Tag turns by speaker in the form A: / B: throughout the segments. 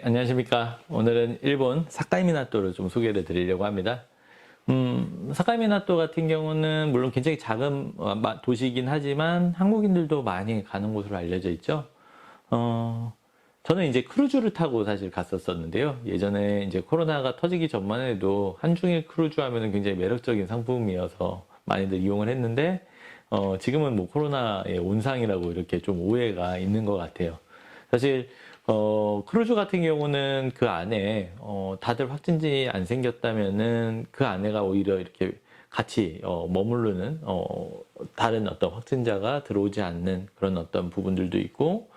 A: 안녕하십니까. 오늘은 일본 사카이미나토를 좀 소개를 드리려고 합니다. 사카이미나토 같은 경우는 물론 굉장히 작은 도시이긴 하지만 한국인들도 많이 가는 곳으로 알려져 있죠. 저는 이제 크루즈를 타고 사실 갔었었는데요. 예전에 이제 코로나가 터지기 전만 해도 한중일 크루즈 하면은 굉장히 매력적인 상품이어서 많이들 이용을 했는데, 지금은 뭐 코로나의 온상이라고 이렇게 좀 오해가 있는 것 같아요. 사실 크루즈 같은 경우는 그 안에 다들 확진지 안 생겼다면은 그 안에가 오히려 이렇게 같이 머무르는 다른 어떤 확진자가 들어오지 않는 그런 어떤 부분들도 있고,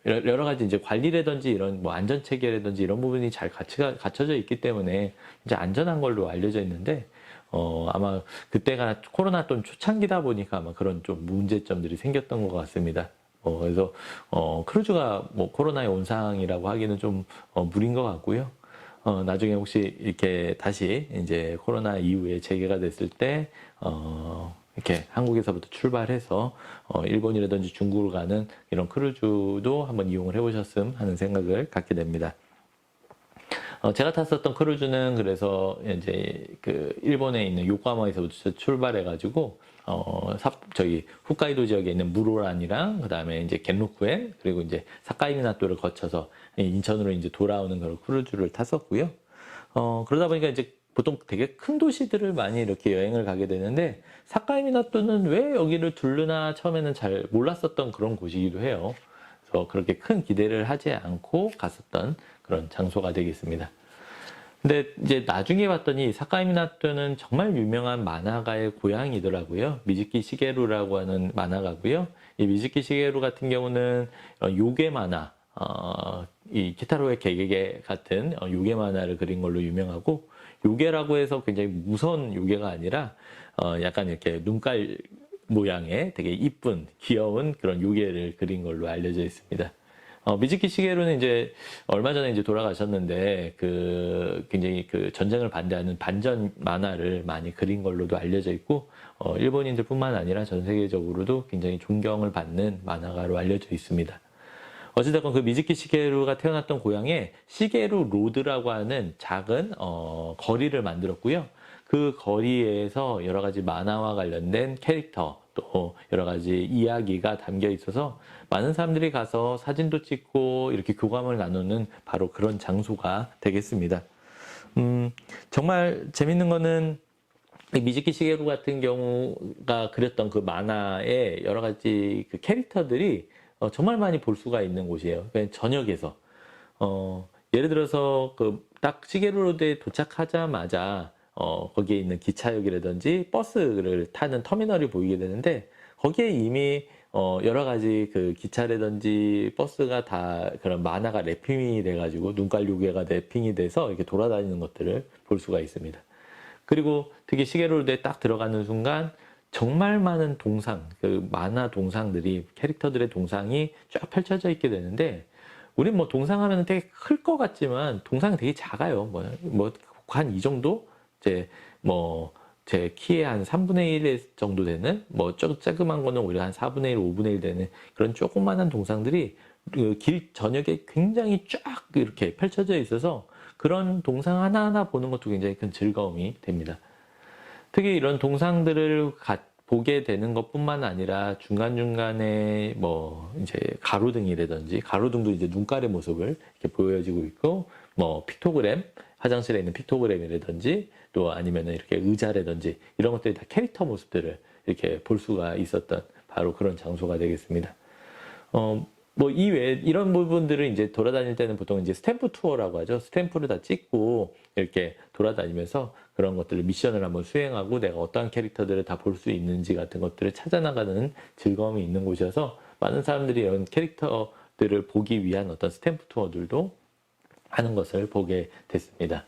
A: 여러 가지 이제 관리라든지 이런 뭐 안전 체계라든지 이런 부분이 잘 갖춰져 있기 때문에 이제 안전한 걸로 알려져 있는데, 아마 그때가 코로나 또 초창기다 보니까 아마 그런 좀 문제점들이 생겼던 것 같습니다. 그래서 크루즈가 뭐 코로나의 온상이라고 하기는 좀 무리인 것 같고요. 나중에 혹시 이렇게 다시 이제 코로나 이후에 재개가 됐을 때 이렇게 한국에서부터 출발해서 일본이라든지 중국을 가는 이런 크루즈도 한번 이용을 해보셨으면 하는 생각을 갖게 됩니다. 제가 탔었던 크루즈는 그래서 이제 그 일본에 있는 요코하마에서부터 출발해가지고 저기 홋카이도 지역에 있는 무로란이랑 그다음에 이제 겐로쿠엔 그리고 이제 사카이미나토를 거쳐서 인천으로 이제 돌아오는 그런 크루즈를 탔었고요. 그러다 보니까 이제 보통 되게 큰 도시들을 많이 이렇게 여행을 가게 되는데, 사카이미나토는 왜 여기를 둘르나 처음에는 잘 몰랐었던 그런 곳이기도 해요. 그래서 그렇게 큰 기대를 하지 않고 갔었던 그런 장소가 되겠습니다. 근데 이제 나중에 봤더니 사카이미나토는 정말 유명한 만화가의 고향이더라고요. 미즈키 시게루라고 하는 만화가고요. 이 미즈키 시게루 같은 경우는 요괴 만화, 이 키타로의 게게게 같은 요괴 만화를 그린 걸로 유명하고, 요괴라고 해서 굉장히 무서운 요괴가 아니라 약간 이렇게 눈깔 모양의 되게 이쁜 귀여운 그런 요괴를 그린 걸로 알려져 있습니다. 미즈키 시게루는 이제 얼마 전에 이제 돌아가셨는데 굉장히 그 전쟁을 반대하는 반전 만화를 많이 그린 걸로도 알려져 있고, 일본인들뿐만 아니라 전 세계적으로도 굉장히 존경을 받는 만화가로 알려져 있습니다. 어찌됐건 그 미즈키 시게루가 태어났던 고향에 시게루 로드라고 하는 작은 거리를 만들었고요. 그 거리에서 여러 가지 만화와 관련된 캐릭터, 또 여러 가지 이야기가 담겨 있어서 많은 사람들이 가서 사진도 찍고 이렇게 교감을 나누는 바로 그런 장소가 되겠습니다. 정말 재밌는 거는 미즈키 시게루 같은 경우가 그렸던 그 만화의 여러 가지 그 캐릭터들이 정말 많이 볼 수가 있는 곳이에요. 그러니까 저녁에서 예를 들어서 그 딱 시게루로드에 도착하자마자 거기에 있는 기차역이라든지 버스를 타는 터미널이 보이게 되는데, 거기에 이미 여러 가지 그 기차라든지 버스가 다 그런 만화가 랩핑이 돼가지고 눈깔 요괴가 랩핑이 돼서 이렇게 돌아다니는 것들을 볼 수가 있습니다. 그리고 특히 시게루로드에 딱 들어가는 순간 정말 많은 동상, 그 만화 동상들이, 캐릭터들의 동상이 쫙 펼쳐져 있게 되는데, 우린 뭐 동상 하면 되게 클 것 같지만 동상이 되게 작아요. 한 이 정도? 제 키의 한 3분의 1 정도 되는, 조그만 거는 오히려 한 4분의 1, 5분의 1 되는 그런 조그만한 동상들이 그 길 전역에 굉장히 쫙 이렇게 펼쳐져 있어서 그런 동상 하나하나 보는 것도 굉장히 큰 즐거움이 됩니다. 특히 이런 동상들을 보게 되는 것뿐만 아니라 중간중간에 이제 가로등이라든지, 가로등도 이제 눈깔의 모습을 이렇게 보여지고 있고, 픽토그램, 화장실에 있는 픽토그램이라든지, 또 아니면은 이렇게 의자라든지 이런 것들이 다 캐릭터 모습들을 이렇게 볼 수가 있었던 바로 그런 장소가 되겠습니다. 이런 부분들을 이제 돌아다닐 때는 보통 이제 스탬프 투어라고 하죠. 스탬프를 다 찍고 이렇게 돌아다니면서 그런 것들을 미션을 한번 수행하고 내가 어떠한 캐릭터들을 다 볼 수 있는지 같은 것들을 찾아나가는 즐거움이 있는 곳이어서 많은 사람들이 이런 캐릭터들을 보기 위한 어떤 스탬프 투어들도 하는 것을 보게 됐습니다.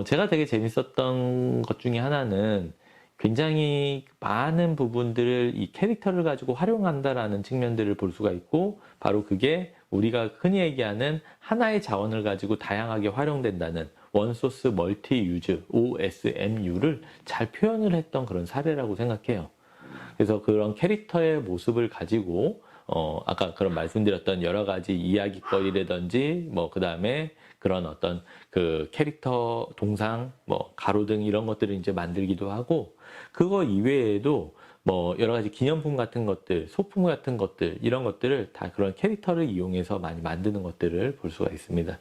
A: 제가 되게 재밌었던 것 중에 하나는 굉장히 많은 부분들을 이 캐릭터를 가지고 활용한다라는 측면들을 볼 수가 있고, 바로 그게 우리가 흔히 얘기하는 하나의 자원을 가지고 다양하게 활용된다는 원소스 멀티 유즈, OSMU를 잘 표현을 했던 그런 사례라고 생각해요. 그래서 그런 캐릭터의 모습을 가지고 아까 그런 말씀드렸던 여러 가지 이야기거리라든지, 뭐, 그 다음에 그런 어떤 그 캐릭터 동상, 뭐, 가로등 이런 것들을 이제 만들기도 하고, 그거 이외에도 뭐, 여러 가지 기념품 같은 것들, 소품 같은 것들, 이런 것들을 다 그런 캐릭터를 이용해서 많이 만드는 것들을 볼 수가 있습니다.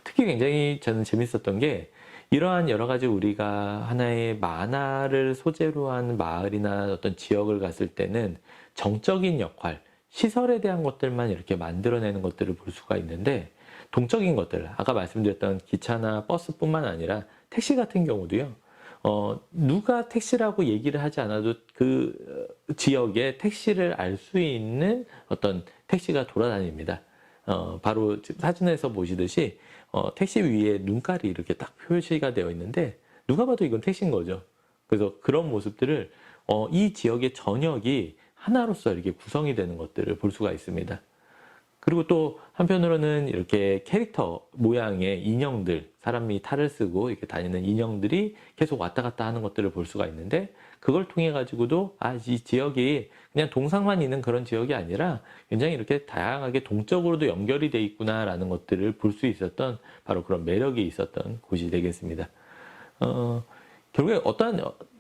A: 특히 굉장히 저는 재밌었던 게, 이러한 여러 가지 우리가 하나의 만화를 소재로 한 마을이나 어떤 지역을 갔을 때는 정적인 역할, 시설에 대한 것들만 이렇게 만들어내는 것들을 볼 수가 있는데, 동적인 것들, 아까 말씀드렸던 기차나 버스뿐만 아니라 택시 같은 경우도요, 누가 택시라고 얘기를 하지 않아도 그 지역에 택시를 알 수 있는 어떤 택시가 돌아다닙니다. 바로 사진에서 보시듯이 택시 위에 눈깔이 이렇게 딱 표시가 되어 있는데 누가 봐도 이건 택시인 거죠. 그래서 그런 모습들을 이 지역의 전역이 하나로서 이렇게 구성이 되는 것들을 볼 수가 있습니다. 그리고 또 한편으로는 이렇게 캐릭터 모양의 인형들, 사람이 탈을 쓰고 이렇게 다니는 인형들이 계속 왔다 갔다 하는 것들을 볼 수가 있는데, 그걸 통해 가지고도 이 지역이 그냥 동상만 있는 그런 지역이 아니라 굉장히 이렇게 다양하게 동적으로도 연결이 돼 있구나라는 것들을 볼 수 있었던 바로 그런 매력이 있었던 곳이 되겠습니다. 결국에 어떠한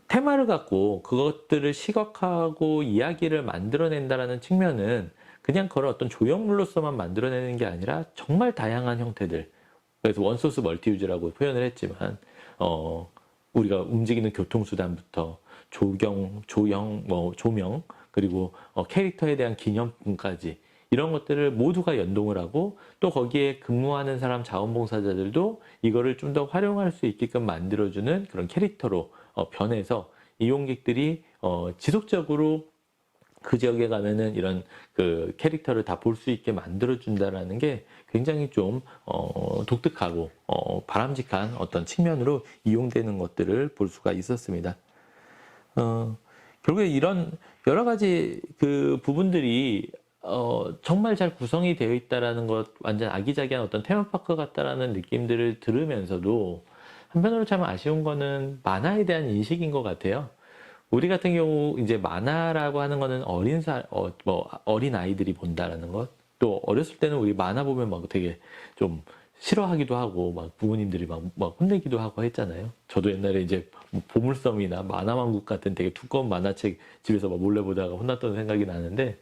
A: 테마를 갖고 그것들을 시각화하고 이야기를 만들어낸다라는 측면은 그냥 그런 어떤 조형물로서만 만들어내는 게 아니라 정말 다양한 형태들, 그래서 원소스 멀티유즈라고 표현을 했지만 우리가 움직이는 교통수단부터 조형, 조명, 그리고 캐릭터에 대한 기념품까지 이런 것들을 모두가 연동을 하고, 또 거기에 근무하는 사람 자원봉사자들도 이거를 좀 더 활용할 수 있게끔 만들어주는 그런 캐릭터로 변해서 이용객들이 지속적으로 그 지역에 가면은 이런 그 캐릭터를 다 볼 수 있게 만들어준다라는 게 굉장히 좀 독특하고 바람직한 어떤 측면으로 이용되는 것들을 볼 수가 있었습니다. 결국에 이런 여러 가지 그 부분들이 정말 잘 구성이 되어 있다라는 것, 완전 아기자기한 어떤 테마파크 같다라는 느낌들을 들으면서도 한편으로 참 아쉬운 거는 만화에 대한 인식인 것 같아요. 우리 같은 경우 이제 만화라고 하는 거는 어린 아이들이 본다라는 것, 또 어렸을 때는 우리 만화 보면 막 되게 좀 싫어하기도 하고 막 부모님들이 막 혼내기도 하고 했잖아요. 저도 옛날에 이제 보물섬이나 만화왕국 같은 되게 두꺼운 만화책 집에서 막 몰래 보다가 혼났던 생각이 나는데,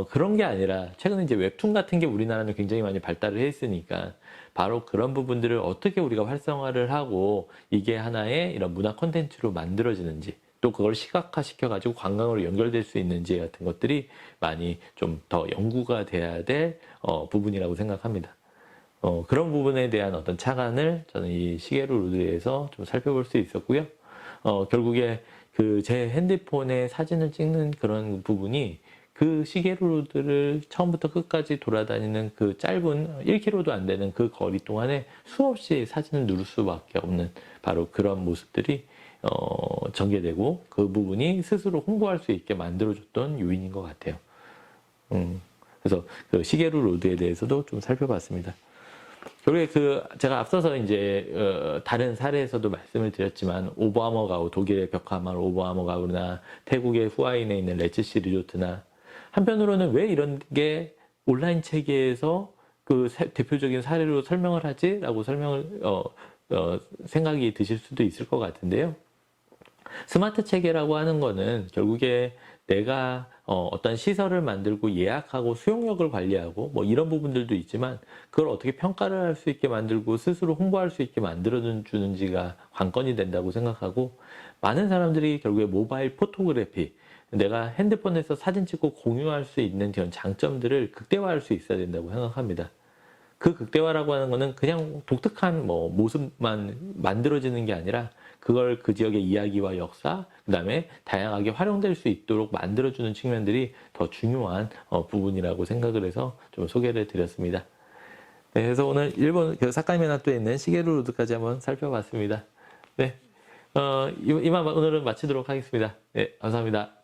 A: 그런 게 아니라 최근에 이제 웹툰 같은 게 우리나라는 굉장히 많이 발달을 했으니까 바로 그런 부분들을 어떻게 우리가 활성화를 하고 이게 하나의 이런 문화 콘텐츠로 만들어지는지, 또 그걸 시각화 시켜가지고 관광으로 연결될 수 있는지 같은 것들이 많이 좀 더 연구가 돼야 될 부분이라고 생각합니다. 그런 부분에 대한 어떤 착안을 저는 이 시게루 로드에서 좀 살펴볼 수 있었고요. 결국에 그 제 핸드폰에 사진을 찍는 그런 부분이 그 시게루 로드를 처음부터 끝까지 돌아다니는 그 짧은 1km도 안 되는 그 거리 동안에 수없이 사진을 누를 수밖에 없는 바로 그런 모습들이 전개되고, 그 부분이 스스로 홍보할 수 있게 만들어줬던 요인인 것 같아요. 그래서 그 시게루 로드에 대해서도 좀 살펴봤습니다. 결국에 제가 앞서서 이제 다른 사례에서도 말씀을 드렸지만, 오버하머가우, 독일의 벽화마을 오버하머가우나 태국의 후아인에 있는 레츠시 리조트나, 한편으로는 왜 이런 게 온라인 체계에서 그 대표적인 사례로 설명을 하지? 라고 생각이 드실 수도 있을 것 같은데요. 스마트 체계라고 하는 거는 결국에 내가 어떤 시설을 만들고 예약하고 수용력을 관리하고 뭐 이런 부분들도 있지만, 그걸 어떻게 평가를 할 수 있게 만들고 스스로 홍보할 수 있게 만들어주는지가 관건이 된다고 생각하고, 많은 사람들이 결국에 모바일 포토그래피, 내가 핸드폰에서 사진 찍고 공유할 수 있는 그런 장점들을 극대화할 수 있어야 된다고 생각합니다. 그 극대화라고 하는 거는 그냥 독특한 모습만 만들어지는 게 아니라, 그걸 그 지역의 이야기와 역사, 그 다음에 다양하게 활용될 수 있도록 만들어주는 측면들이 더 중요한 부분이라고 생각을 해서 좀 소개를 드렸습니다. 네, 그래서 오늘 일본 사카이메나토에 있는 시게루 로드까지 한번 살펴봤습니다. 네, 이만 오늘은 마치도록 하겠습니다. 네, 감사합니다.